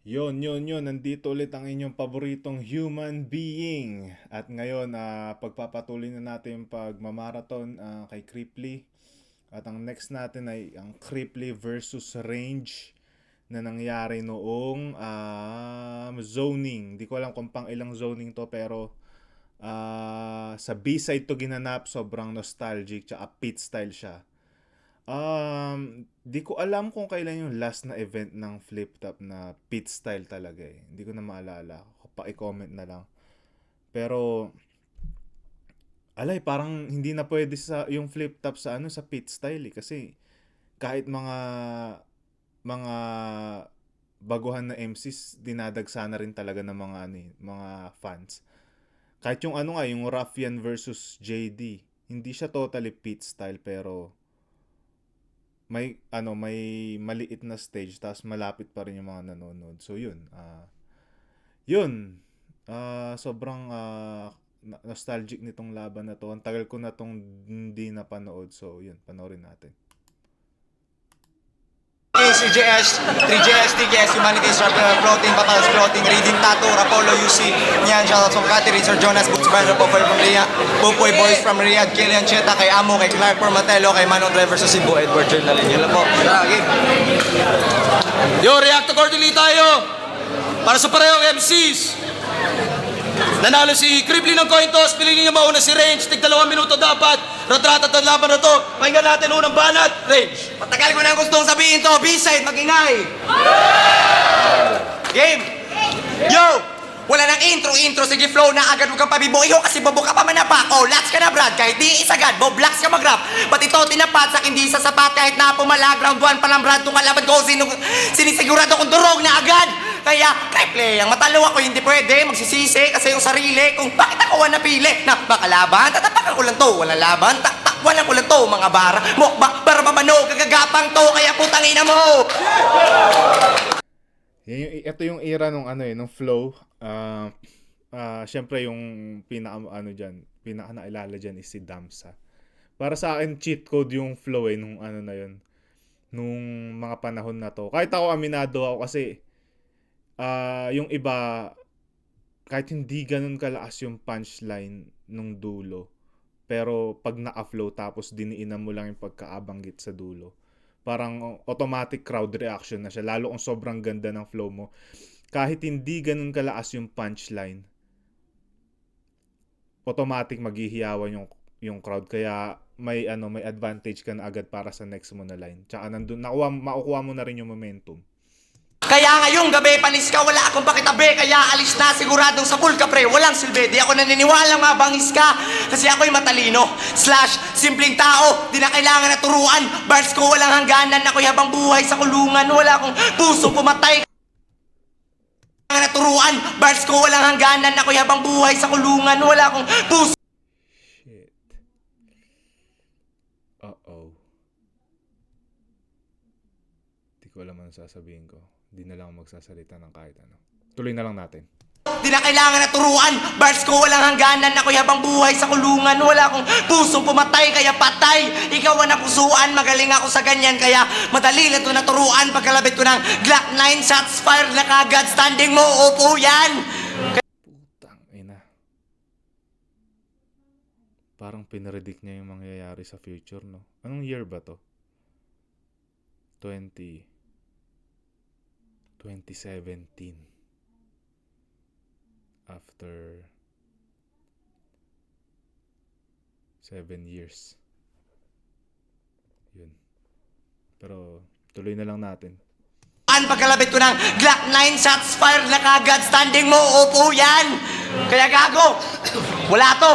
Yun. Nandito ulit ang inyong paboritong human being. At ngayon, pagpapatuloy na natin yung pagmamarathon kay Cripply. At ang next natin ay ang Cripply versus Range na nangyari noong zoning. Di ko alam kung pang ilang zoning to, pero sa B-side to ginanap. Sobrang nostalgic, tsaka pit style siya. Di ko alam kung kailan yung last na event ng flip top na pit style talaga eh. Hindi ko na maalala. Pa-i-comment na lang. Pero alay, parang hindi na pwede sa yung flip top sa sa pit style eh, kasi kahit mga baguhan na MCs dinadagsa na rin talaga ng mga fans. Kahit yung yung Ruffian versus JD, hindi siya totally pit style, pero may maliit na stage tapos malapit pa rin yung mga nanonood. So sobrang nostalgic nitong laban na to. Ang tagal ko na tong hindi napanood. So yun, panoorin natin. CJS, 3JS, TKS, Humanities, Floating, Battles, Floating, Reading, Tattoo, Rapolo, UC, Nyan, shoutouts from Catherine, Sir Jonas, Boots, Band, Rapopoy from Riyadh, Pupoy Boys from Riyadh, Kilian Cheta, kay Amo, kay Clark Formatelo, kay Manong Driver sa Cebu, Edward Journalin. Yun lang po. Lagi. Yo, react accordingly tayo. Para sa parehong MCs. Nanalo si Cripply ng coin toss, piliin niya mauna si Range, tig 2 minuto dapat. Ratrata ang laban na to. Pakinggan natin unang banat, Range. Patagal ko na gustong sabihin to, B-side, magingay. Game. Yo! Wala nang intro, sige flow na agad, huwag kang pabiboyo kasi bobo ka pa man na pa. Oh, lats ka na Brad, kahit di isagad, boblaks ka mag-rap. Pati ito tinapat sa hindi sa sapat, kahit na pumalag, round 1 pa lang Brad, itong kalaban ko, sinisigurado kong durog na agad. Kaya, Cripply, ang matalo ako hindi pwede, magsisisi kasi yung sarili kung bakit ako napili na makalaban, tatapakan ko lang to, walang laban, takwalan ko lang to, mga bara, mukba, para mamano, gagagapang to, kaya putang ina mo. Ito yung era nung nung flow. Syempre yung pinaka nailala dyan is si Damsa. Para sa akin, cheat code yung flow nung na yun. Nung mga panahon na to. Kahit ako, aminado ako kasi yung iba, kahit hindi ganun kalakas yung punchline nung dulo, pero pag naka-flow tapos diniinan mo lang yung pagkaabanggit sa dulo, parang automatic crowd reaction na siya, lalo kung sobrang ganda ng flow mo. Kahit hindi ganun kalakas yung punchline, automatic maghihiyawan yung crowd, kaya may advantage ka na agad para sa next mo na line. Tsaka nandun makukuha mo na rin yung momentum. Kaya ngayong gabi, panis ka, wala akong pakitabi. Kaya alis na, siguradong sa pool ka pre, walang silbi. Di ako naniniwalang mabangis ka, kasi ako'y matalino / simpleng tao, di na kailangan na turuan. Bars ko walang hangganan, ako'y habang buhay sa kulungan. Wala akong puso pumatay na turuan. Bars ko walang hangganan, ako'y habang buhay sa kulungan. Wala akong puso. Shit. Uh-oh. Di ko alam ano sasabihin ko. Di na lang magsasalita ng kahit ano. Tuloy na lang natin. Di na kailangan na turuan. Bars ko walang hangganan, ako'y habang buhay sa kulungan. Wala akong puso pumatay, kaya patay. Ikaw ang napusuan, magaling ako sa ganyan. Kaya madali lang ito naturuan. Pagkalabit ko ng Glock 9 shots fired na kagad. Standing mo, upo yan. Putang ina. Parang pinredict niya yung mangyayari sa future, no? Anong year ba to? 2017. After 7 years. Yun. Pero tuloy na lang natin. Pagkalabit ko ng Glock 9 shots fired na kagad. Standing mo, upo yan. Kaya gago, wala to.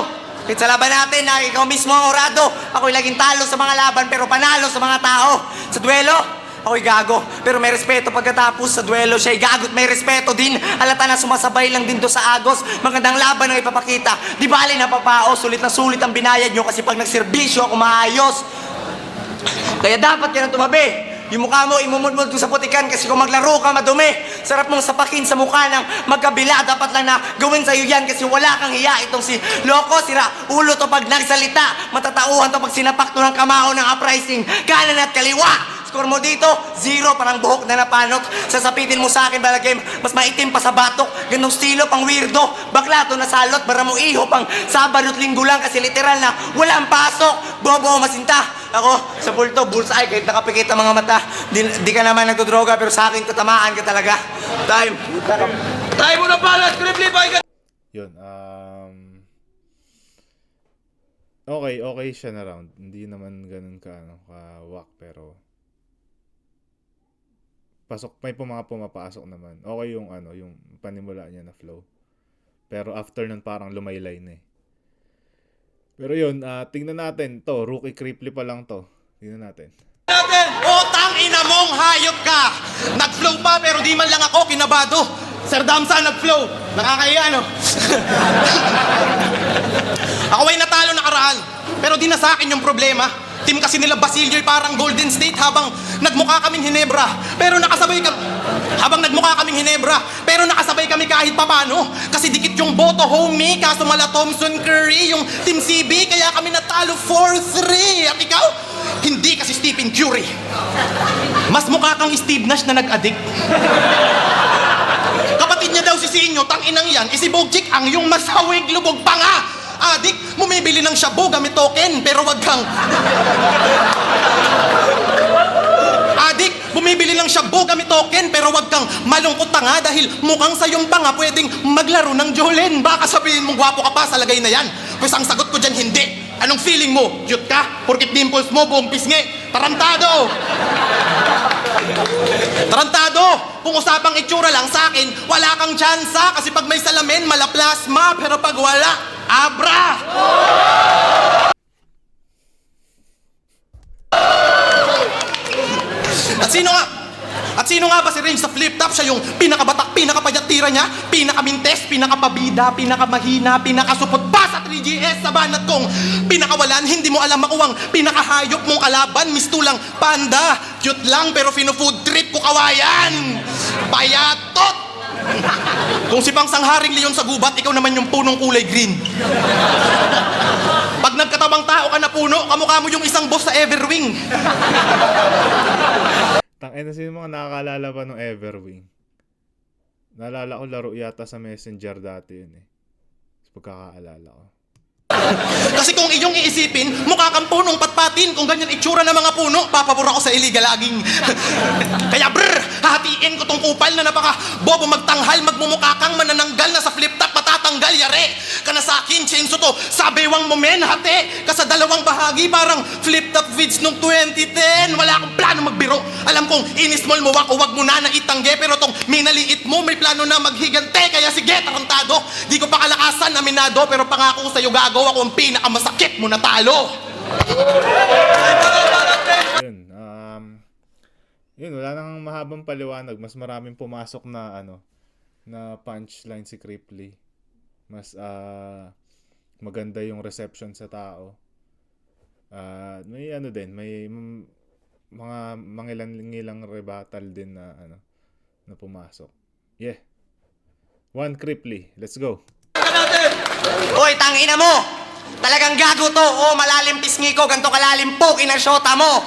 Kahit sa laban natin na ikaw mismo ang orado, ako'y laging talo sa mga laban pero panalo sa mga tao. Sa duelo, ako'y gago, pero may respeto pagkatapos sa duelo. Siya'y gago at may respeto din. Alata na sumasabay lang din to sa agos. Magandang laban ang ipapakita. Di bali napapao, sulit na sulit ang binayad nyo kasi pag nagserbisyo ako maayos. Kaya dapat ka nang tumabi. Yung mukha mo, imumudmud ko sa putikan kasi kung maglaro ka madumi. Sarap mong sapakin sa mukha ng magkabila. Dapat lang na gawin sa'yo yan kasi wala kang hiya. Itong si Loko, sira ulo to pag nagsalita. Matatauhan to pag sinapak to ng kamao ng uprising. Kanan at kaliwa. Score mo dito, 0, parang buhok na napanot. Sasapitin mo sa akin, balagay, mas maitim pa sa batok. Ganong stilo, pang weirdo. Bakla to nasalot, bara mo iho, pang Sabado at Linggo lang. Kasi literal na, walang pasok. Bobo, masinta. Ako, sa pulto, bullseye, kahit nakapikit ang mga mata. Di ka naman nagdodroga, pero sa akin, tatamaan ka talaga. Time. Time mo na pala, scribbly boy ka. Yun, okay siya na round. Hindi naman ganun ka-whack, pero may mga pumapasok naman. Okay yung yung panimula niya na flow. Pero after nun parang lumaylay na eh. Pero yun, tingnan natin to, rookie Creeply pa lang to. Tingnan natin. Utang ina mong hayop ka! Nag-flow pa pero di man lang ako kinabado. Sir Damsa nag-flow. Nakakahiya, no? Ako ay natalo nakaraan. Pero di na sa akin yung problema. Team kasi nila Basilio parang Golden State habang nagmukha kaming Hinebra. Pero nakasabay kami kahit papano. Kasi dikit yung boto homie. Kaso mala Thompson Curry yung Team CB. Kaya kami natalo 4-3. At ikaw? Hindi kasi Stephen Curry. Mas mukha kang Steve Nash na nag-addict. Kapatid niya daw si Sinyo, tanginang yan, isibog chick ang yung masawig lubog pa nga. Adik, bumibili ng shabu gamit token, pero wag kang... Adik, bumibili ng shabu gamit token, pero wag kang malungkot tanga dahil mukhang sayong pa nga pwedeng maglaro ng Jolene. Baka sabihin mong gwapo ka pa sa lagay na yan. Pues ang sagot ko dyan, hindi. Anong feeling mo? Cute ka? Porkit dimples mo, buong pisngi. Tarantado! Tarantado! Kung usapang itsura lang sa akin, wala kang tsansa. Kasi pag may salamin, malaplasma. Pero pag wala, abra! At sino nga ba si Range sa flip top? Siya yung pinakabatak, pinakapayat tira niya, pinakamintes, pinakapabida, pinakamahina, pinakasupot pa sa 3GS sa banat kong pinakawalan, hindi mo alam makuwang pinakahayop mong kalaban, mistulang panda, cute lang pero fino-food trip ko kawayan. Bayatot! Kung si Pang Sangharing Leon sa gubat, ikaw naman yung punong kulay green. Pag nagkatabang tao ka na puno, kamukha mo yung isang boss sa Everwing. Tangina, sino mga nakakalala pa ng Everwing? Naalala ko laro yata sa Messenger dati yun eh. Pagkakaalala ko. Kasi kung iyong iisipin, mukha kang punong patpatin. Kung ganyan itsura ng mga puno, papabor ako sa illegal laging. Kaya hahatiin ko tong kupal na napaka bobo magtanghal, magmumukha kang manananggal na sa flip top matatanggal yare. Kana sa akin, chainsaw to, sabewang mo men, hati. Kasa dalawang bahagi, parang flip top vids nung 2010. Wala akong plano magbiro. Alam kong inismall mo ako, wag mo na itangge. Pero tong minaliit mo, may plano na maghigante. Kaya sige, tarantado. Di ko pa kalakasan, aminado. Pero pangako ko sa'yo, gago ako ang pinakamasakit mo na talo. Yun, wala nang mahabang paliwanag. Mas maraming pumasok na na punchline si Creeply. Mas maganda yung reception sa tao. May din, may mga mangilang rebuttal din na na pumasok. Yeah. 1 Creeply. Let's go. Hoy, tangina mo! Talagang gago to. O, malalim pisngi ko. Ganto kalalim po, kinashota mo.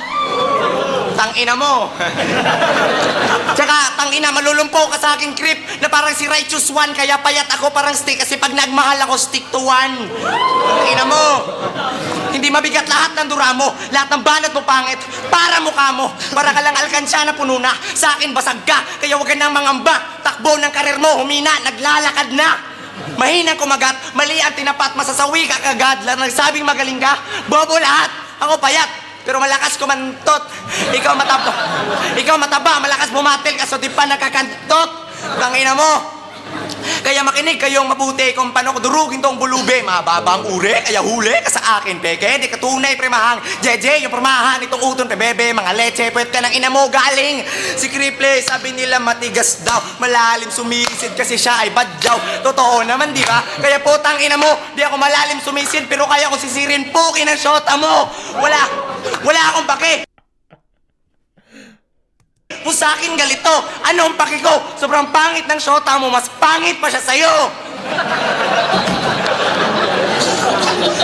Tangina mo. Tsaka, tangina, malulumpo ka sa aking creep na parang si Righteous One, kaya payat ako parang stick. Kasi pag nagmahal ako, stick to one. Tangina mo. Hindi mabigat lahat ng dura mo. Lahat ng banat mo pangit. Para mukha mo. Para ka lang alkansya na puno na. Sa akin, basag ka. Kaya huwag ka nang mangamba. Takbo ng karir mo, humina, naglalakad na. Mahinang kumagat, mali ang tinapat, masasawi ka kagad. Nagsabing magaling ka, bobo lahat. Ako payat, pero malakas kumantot. Ikaw mataba, malakas bumatil ka, so di pa nakakantot. Tangina mo. Kaya makinig kayong mabuti kung paano ko durugin tong bulube. Mababang uri, kaya huli ka sa akin, peke. Di ka tunay, premahang. Jeje, yung permahan, itong uton, pebebe, mga leche, puwet ka ng ina mo galing. Si Creeply, sabi nila matigas daw. Malalim sumisid kasi siya ay badyaw. Totoo naman, di ba? Kaya putang ina mo, di ako malalim sumisid, pero kaya ko sisirin pukin ang shota mo. Wala akong pake. Kung sa akin galito, anong paki ko? Sobrang pangit ng shota mo, mas pangit pa siya sa'yo.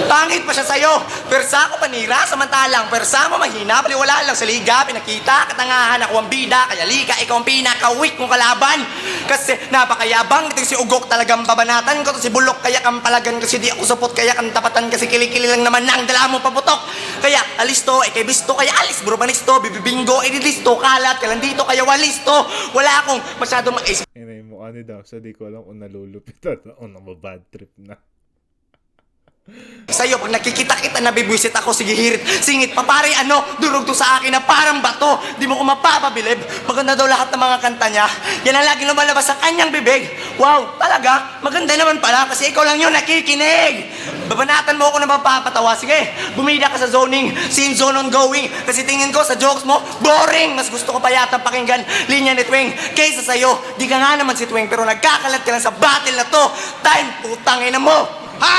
Pangit pa siya sa'yo. Persa ko panira, samantalang persa mo mahina, baliwala lang sa liga, pinakita, katangahan ako ang bida, kaya liga, ikaw ang pinaka-weak mong kalaban. Kasi napakayabang, ito si Ugok talagang babanatan ko, to si Bulok, kaya kang palagan, kasi di ako supot, kaya kang tapatan, kasi kilikili lang naman nang dala mo paputok. Kaya alisto, kay bisto, kaya alis, burubanisto, bibibingo, idilisto, kalat, kalandito, kaya walisto. Wala akong masyadong maisip. Inay mo ano daw, so di ko alam kung nalulupitan o nababad trip na. Sa'yo, pag nakikita-kita, nabibwisit ako, sige hirit, singit pa pare, ano, durog to sa akin na parang bato, di mo ko mapapabilib, maganda daw lahat ng mga kanta niya, yan ang laging lumalabas sa kanyang bibig, wow, talaga, maganda naman pala, kasi ikaw lang yun nakikinig, babanatan mo ako na mapapatawa, sige, bumida ka sa zoning, scene zone ongoing, kasi tingin ko sa jokes mo, boring, mas gusto ko pa yata pakinggan, linya ni Twing, kaysa sa'yo, di ka nga naman si Twing, pero nagkakalat ka lang sa battle na to, time, putangin na mo. Ha!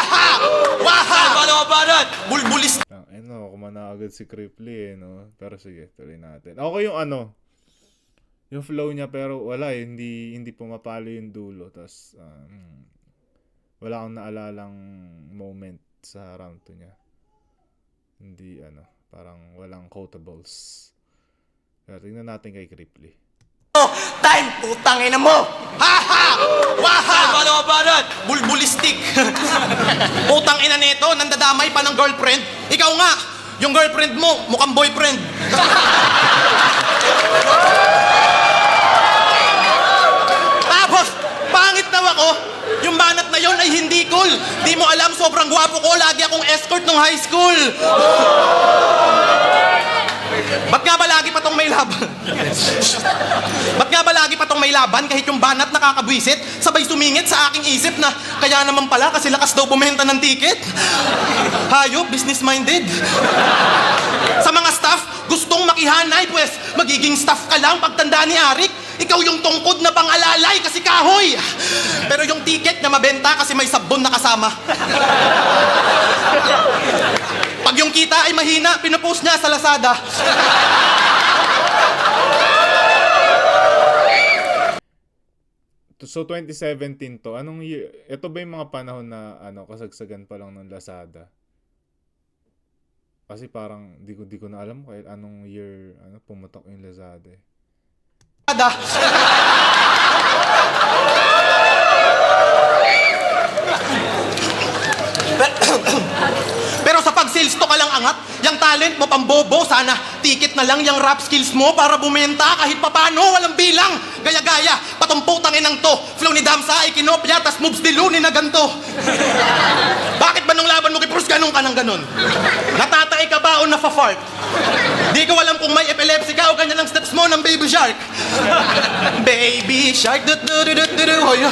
Waha! Bulbulis. Ano, kumana agad si Cripply no? Pero sige, tuloy natin. Okay yung ano, yung flow niya pero wala hindi pumapalo yung dulo. Tapos, wala akong naalalang moment sa round 2 niya. Hindi parang walang quotables. Pero tingnan natin kay Cripply. Time, putangin na mo. Ha! Waha! Bulbulistik. Putang ina nito, nandadamay pa ng girlfriend. Ikaw nga, yung girlfriend mo, mukhang boyfriend. Tapos, pangit daw ako. Yung banat na yon ay hindi cool. Di mo alam, sobrang gwapo ko. Lagi akong escort nung high school. Ba't nga ba lagi pa tong may laban? Ba't nga ba lagi pa tong may laban kahit yung banat nakakabwisit? Sabay sumingit sa aking isip na kaya naman pala kasi lakas daw bumenta ng ticket. Hayop, business-minded. Sa mga staff, gustong makihanay pues magiging staff ka lang pagtanda ni Arik. Ikaw yung tungkod na pang-alalay kasi kahoy. Pero yung ticket na mabenta kasi may sabon na kasama. Pag yung kita ay mahina, pinupost niya sa Lazada. So 2017 to, anong year? Ito ba yung mga panahon na kasagsagan pa lang ng Lazada? Kasi parang di ko na alam kahit anong year pumutok yung Lazada eh. Pero sa pag-sales to ka lang angat, yung talent mo pambobo, sana ticket na lang yung rap skills mo para bumenta kahit papano, walang bilang. Gaya-gaya, patumputang inang to. Flow ni Damsa ay kinopya, tas moves ni Looney na ganto. Bakit ba nung laban mo kay Bruce ganun ka ng ganun? Natatay ka ba o nafa-fart? Di ko alam kung may epilepsy ka o ganyan lang steps mo ng Baby Shark. Baby Shark, hoy.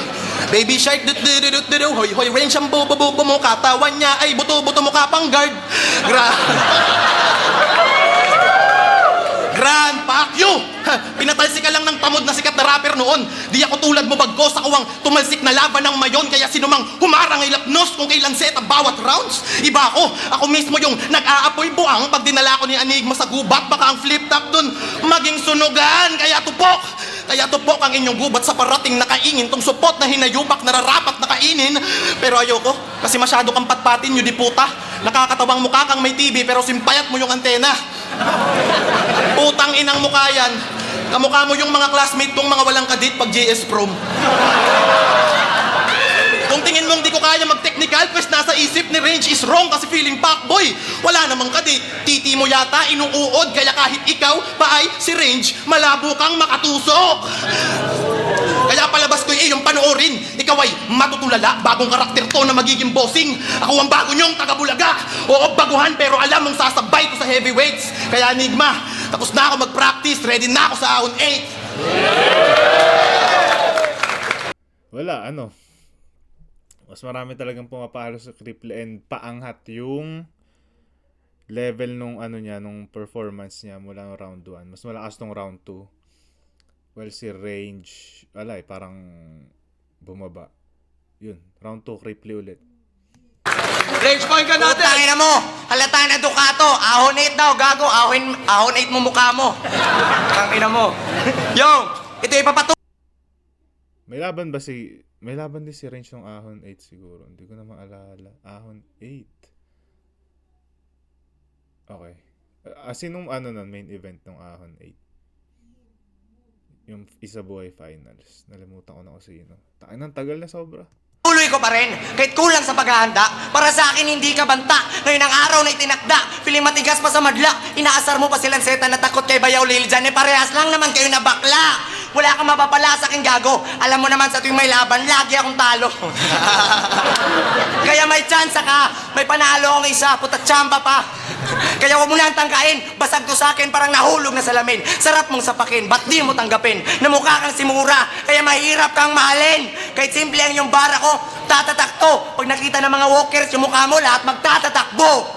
Baby Shark, hoy, hoy, rain siyang bubo mo, katawan niya ay buto-buto mo ka pang guard. Grand fuck you! Pinatalsik ka lang ng tamod na sikat na rapper noon. Di ako tulad mo bagkos, ako ang tumalsik na laban ng mayon. Kaya sinumang humarang ilapnos kung kailan set ang bawat rounds. Iba ako mismo yung nag-aapoy buang. Pag dinala ko ni Enigma sa gubat, baka ang flip-top dun maging sunugan. Kaya tupok ang inyong gubat sa parating nakaingin. Tong supot na hinayubak, nararapat na kainin. Pero ayoko, kasi masyado kang patpatin, yun di puta. Nakakatawang mukha kang may TV, pero simpayat mo yung antena. Putang inang mukha yan. Kamukha mo yung mga classmate kong mga walang kadit pag JS Prom. Kung tingin mong di ko kaya mag-technical, pues nasa isip ni Range is wrong kasi feeling fuckboy. Wala namang kadit. Titi mo yata inuuod, kaya kahit ikaw pa ay si Range, malabo kang makatusok. Kaya palabas ko yung panoorin. Ikaw ay matutulala, bagong karakter to na magiging bossing. Ako ang bago nyong taga-Bulaga. Oo, baguhan pero alam mong sasabay ko sa heavyweights. Kaya Enigma, tapos na ako mag-practice, ready na ako sa ahon 8. Wala, mas marami talagang pumapalo sa Cripply and paangat yung level nung nung performance niya mula ng round 1. Mas malakas nung round 2. Well, si Range, parang bumaba. Yun, round 2, Cripply ulit. Range point ka natin! Putangin na mo! Halata na Ducato! Ahon 8 daw, gago! Ahon 8 mo mukha mo! Putangin na mo! Yo! Ito ipapatuloy! May laban din si Range ng Ahon 8 siguro. Hindi ko na maalala. Ahon 8. Okay. Sinong ano nun, main event ng Ahon 8? Yung Isa Buhay Finals. Nalimutan ko na kung sino. Tayo tagal na sobra. Tuloy ko pa rin, kahit kulang sa paghahanda. Para sa akin, hindi ka banta. Ngayon ang araw na itinakda, piling matigas pa sa madla. Inaasar mo pa silang seta na takot kay Bayaw Lil dyan. Parehas lang naman kayo na bakla. Wala kang mapapala sa aking gago. Alam mo naman sa tuwing may laban, lagi akong talo. Kaya may tsansa ka. May panalo akong isa, putat tsamba pa. Kaya huwag mo na ang tangkain. Basag to sa akin, parang nahulog na salamin. Sarap mong sapakin, ba't di mo tanggapin? Namukha kang simura, kaya mahirap kang mahalin. Kahit simple ang yung bara ko, tatatak to. Pag nakita ng mga walkers yung mukha mo, lahat magtatatakbo.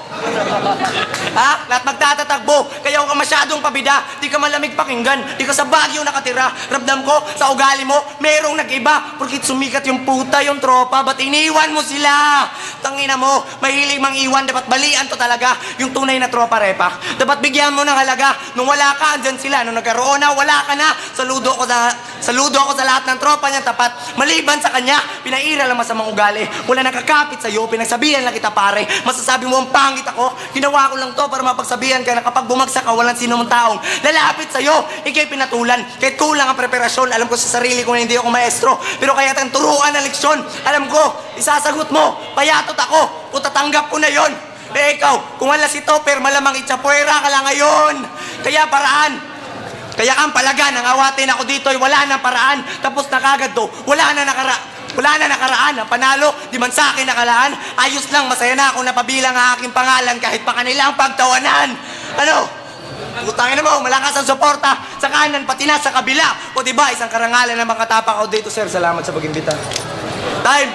Ha? Lahat magtatatakbo. Kaya huwag ka masyadong pabida. Di ka malamig pakinggan. Di ka sa Baguio nakatira. Ramdam ko, sa ugali mo, merong nag-iba. Porkit sumikat yung puta, yung tropa, ba't iniwan mo sila? Tangina mo, mahilig mang iwan. Dapat balian to talaga. Yung tunay na tropa, repa. Dapat bigyan mo ng halaga. Nung wala ka, andyan sila. Nung nagkaroon na, wala ka na. Saludo ako sa lahat ng tropa niya tapat. Maliban sa kanya, pinairal ang masamang ugali. Wala nakakapit sa'yo, pinagsabihan lang kita pare. Masasabi mo ang pangit ako. Ginawa ko lang to para mapagsabihan ka na kapag bumagsak ka, walang sino mong taong lalapit sa'yo. Ikay pinatulan. Kahit kulang ang preparasyon, alam ko sa sarili ko na hindi ako maestro. Pero kaya tang turuan ng leksyon. Alam ko, isasagot mo, payatot ako. Tatanggap ko na yon. Eh ikaw, kung wala si Topper, malamang itsapuera ka lang ngayon. Kaya paraan. Kaya kang palagan, ang awatin ako dito ay wala nang paraan. Tapos na kagad to, wala na nakaraan. Ang panalo, di man sa akin nakalaan. Ayos lang, masaya na ako napabilang ang aking pangalan kahit pa kanilang pagtawanan. Ano? Utangin na mo, malakas ang suporta sa kanan pati na sa kabila. O diba, isang karangalan na makatapak ako dito, sir. Salamat sa pag-imbita. Time!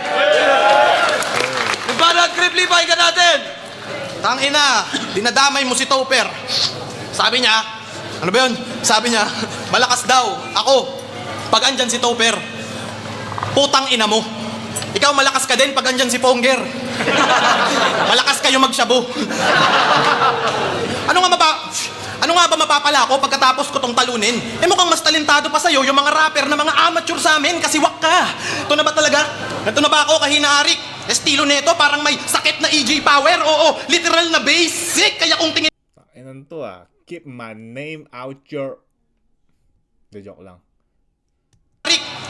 Nagbanag Crip Levi ka natin! Tangina, dinadamay mo si Topper. Sabi niya, ano ba yun? Sabi niya, malakas daw. Ako, pag andyan si Topper, putang ina mo. Ikaw malakas ka din pag andyan si Ponger. Malakas kayo magshabu. Ano nga ba mapapala ko pagkatapos ko tong talunin? Eh mukhang mas talentado pa sa'yo yung mga rapper na mga amateur sa amin kasi wak ka. Ito na ba talaga? Ito na ba ako kahinarik? Estilo nito parang may sakit na EJ power. Oo, literal na basic. Kaya kung tingin Inan to keep my name out your... De joke lang.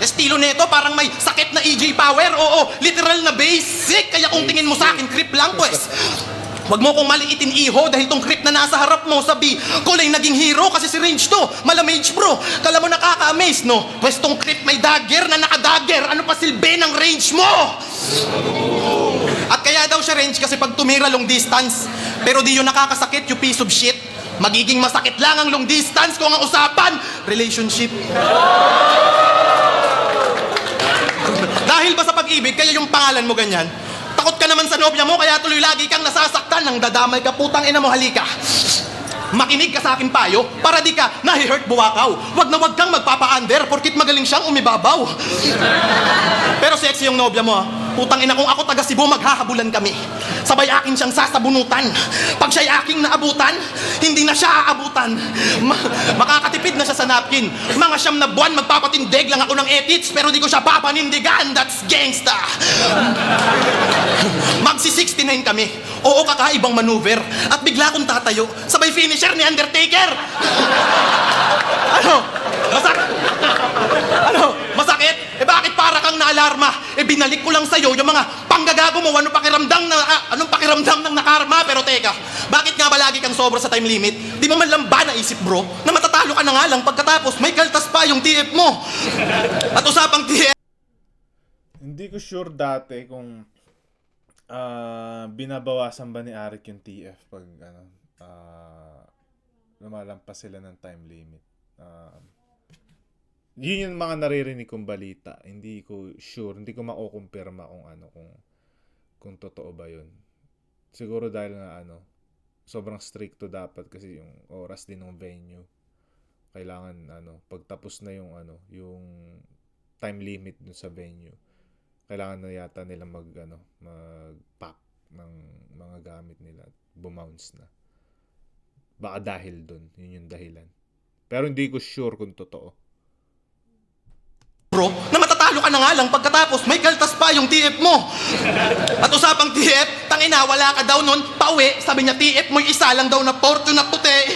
estilo nito parang may sakit na EJ power. Oo, literal na basic. Kaya kung tingin mo sa akin, creep lang pues. Huwag mo kong maliitin iho dahil tong creep na nasa harap mo sabi kulay naging hero kasi si Range to. Malamage bro. Kala mo nakaka-amaze no? Pues tong creep may dagger na nakadagger. Ano pa silbi ng range mo? At kaya daw siya Range kasi pag tumira long distance. Pero di yun nakakasakit you piece of shit. Magiging masakit lang ang long distance kung ang usapan relationship. Dahil ba sa pag-ibig kaya yung pangalan mo ganyan? Takot ka naman sa nobya mo, kaya tuloy lagi kang nasasaktan nang dadamay ka, putang ina mo, halika. Makinig ka sa akin payo, para di ka nahi-hurt buwakaw. Wag na wag kang magpapa-under, porkit magaling siyang umibabaw. Pero sexy yung nobya mo, putang ina kung ako taga Cebu, maghahabulan kami. Sabay akin siyang sasabunutan. Pag siya'y aking naabutan, hindi na siya aabutan. Makakatipid na siya sa napkin. Mga siyam na buwan, magpapatindig lang ako ng etits, pero di ko siya papanindigan. That's gangsta. Magsi-69 kami. Oo, kakaibang maneuver. At bigla kong tatayo. Sabay finisher ni Undertaker. Masakit? Eh bakit para kang naalarma? Eh binalik ko lang sa'yo yung mga panggagago mo. Anong pakiramdam ng nakarma? Pero teka, bakit nga ba lagi kang sobra sa time limit? Di mo man lang ba naisip bro, na matatalo ka na nga lang pagkatapos may kaltas pa yung TF mo. At usapang TF. Hindi ko sure dati kung binabawasan ba ni Arik yung TF pag lumalampas sila ng time limit. Yun yung mga naririnig kong balita. Hindi ko sure, hindi ko makukumpirma kung totoo ba yun. Siguro dahil nga sobrang stricto dapat kasi yung oras din ng venue. Kailangan pagtapos na yung time limit dun sa venue. Kailangan na yata nila mag-pack ng mga gamit nila. Bumounce na. Baka dahil dun. Yun yung dahilan. Pero hindi ko sure kung totoo. Bro, na matatalo Talo ka na nga lang pagkatapos may kaltas pa yung TF mo. At usapang TF, tangina, wala ka daw nun, pauwi, sabi niya TF mo isa lang daw na Fortune na puti.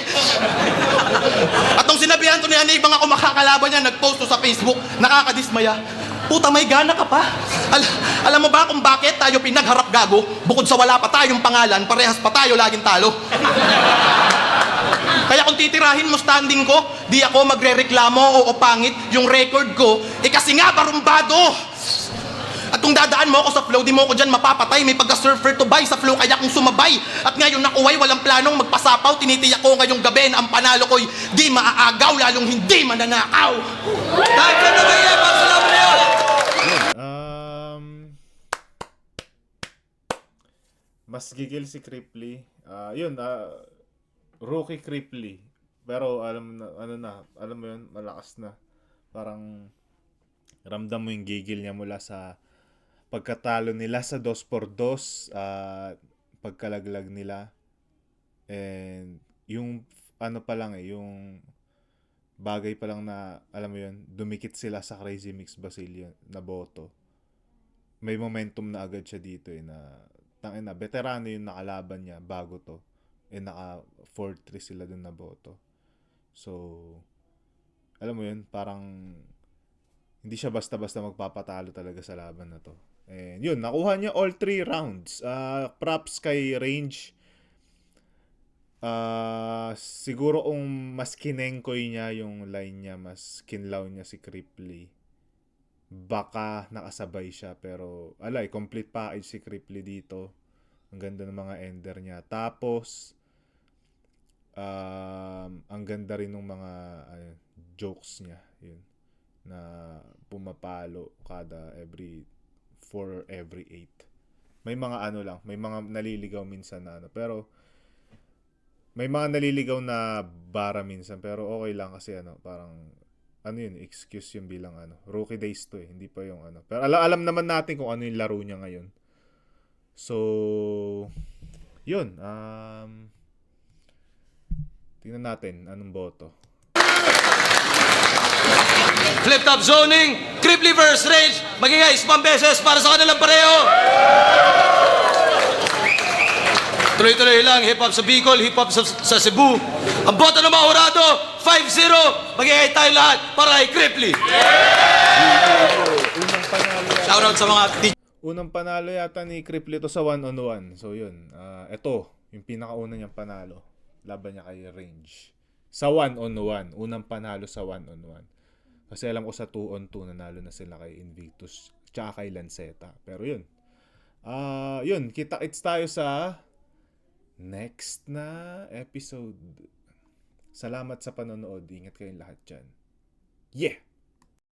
At nung sinabihan to niya na ibang ako makakalaban niya, nagpost to sa Facebook, nakakadismaya. Puta, may gana ka pa. Alam mo ba kung bakit tayo pinagharap, gago? Bukod sa wala pa tayong pangalan, parehas pa tayo laging talo. Kaya kung titirahin mo standing ko, di ako magrereklamo o pangit yung record ko, kasi nga barumbado. At kung dadaan mo ako sa flow, di mo ako dyan mapapatay. May pagka-surfer to buy sa flow, kaya kung sumabay. At ngayon nakuway, walang planong magpasapaw. Tinitiyak ko ngayong gabi na ang panalo ko'y di maaagaw, lalong hindi mananakaw. Dahil ka na ba yan? Pagsalamat na yun! Mas gigil si Cripply. Rookie Cripply. Pero alam mo yun, malakas na. Parang ramdam mo yung gigil niya mula sa pagkatalo nila sa 2-2, pagkalaglag nila. And yung pa lang yung bagay pa lang na, alam mo yun, dumikit sila sa Crazy Mix Basilio na boto. May momentum na agad siya dito na tangina, veterano yung nakalaban niya bago to. Naka 4-3 sila dun na boto. So, alam mo yun, parang hindi siya basta-basta magpapatalo talaga sa laban na to. And yun, nakuha niya all 3 rounds. Props kay Range. Siguro kung mas kinengkoy niya yung line niya, mas kinlaw niya si Cripply, baka nakasabay siya. Pero complete package si Cripply dito. Ang ganda ng mga ender niya. Tapos ang ganda rin ng mga jokes niya, yun, na pumapalo kada every 4 or every 8. May mga may mga naliligaw minsan na pero may mga naliligaw na bara minsan, pero okay lang kasi parang yun, excuse yung bilang rookie days to hindi pa yung Pero alam naman natin kung ano yung laro niya ngayon. So, yun, tingnan natin anong boto. Flip top zoning, Cripply versus Range, magigay spam beses para sa kanilang pareho. Tuloy-tuloy lang, hip-hop sa Bicol, hip-hop sa Cebu. Ang boto ng Mahorado, 5-0. Magigay tayo lahat para kay Cripply. Shoutout sa mga Unang panalo yata ni Cripply to sa 1-on-1. So yun, ito yung pinakauna niyang panalo. Laban niya kay Range. Sa 1-on-1, unang panalo sa 1-on-1. Kasi alam ko sa 2-on-2 nanalo na sila kay Invictus tsaka kay Lanceta. Pero yun. Yun, kita-kits tayo sa next na episode. Salamat sa panonood. Ingat kayong lahat dyan. Yeah!